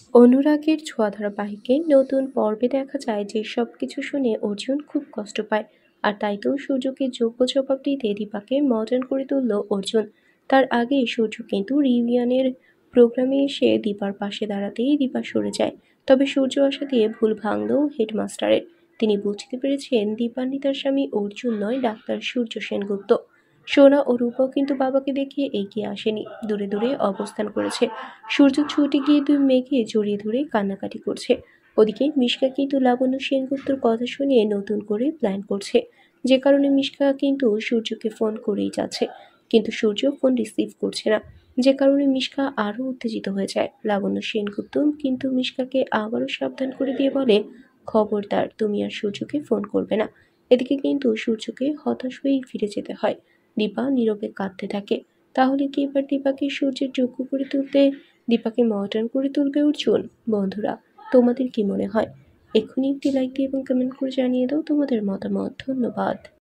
অনুরাগের ছোঁয়া ধারাবাহিকে নতুন পর্বে দেখা যায় যে সবকিছু শুনে অর্জুন খুব কষ্ট পায়। আর তাই তো সূর্যকে যোগ্য জবাব দিতে দীপাকে মডার্ন করে তুলল অর্জুন। তার আগে সূর্য কিন্তু রিউনিয়নের প্রোগ্রামে এসে দীপার পাশে দাঁড়াতেই দীপা সরে যায়। তবে সূর্য আশা দিয়ে ভুল ভাঙল হেডমাস্টারের। তিনি বুঝতে পেরেছেন দীপান্বিতার তার স্বামী অর্জুন নয়, ডাক্তার সূর্য সেনগুপ্ত। সোনা ও রূপাও কিন্তু বাবাকে দেখে এগিয়ে আসেনি, দূরে দূরে অবস্থান করেছে। সূর্য ছুটে গিয়ে দুই মেয়েকে জড়িয়ে ধরে কান্নাকাটি করছে। ওদিকে মিশকা কিন্তু লাবণ্য সেনগুপ্তর কথা শুনিয়ে নতুন করে প্ল্যান করছে, যে কারণে মিশকা কিন্তু সূর্যকে ফোন করেই যাচ্ছে। কিন্তু সূর্য ফোন রিসিভ করছে না, যে কারণে মিশকা আরো উত্তেজিত হয়ে যায়। লাবণ্য সেনগুপ্ত কিন্তু মিশকাকে আবারও সাবধান করে দিয়ে বলে, খবরদার তুমি আর সূর্যকে ফোন করবে না। এদিকে কিন্তু সূর্যকে হতাশ হয়েই ফিরে যেতে হয়। দীপা নীরবে কাঁদতে থাকে। তাহলে কি এবার দীপাকে সূর্যের যোগ্য করে তুলতে, দীপাকে মডার্ন করে তুলবে অর্জুন? বন্ধুরা, তোমাদের কি মনে হয়? এক্ষুনি একটি লাইক দিয়ে এবং কমেন্ট করে জানিয়ে দাও তোমাদের মতামত। ধন্যবাদ।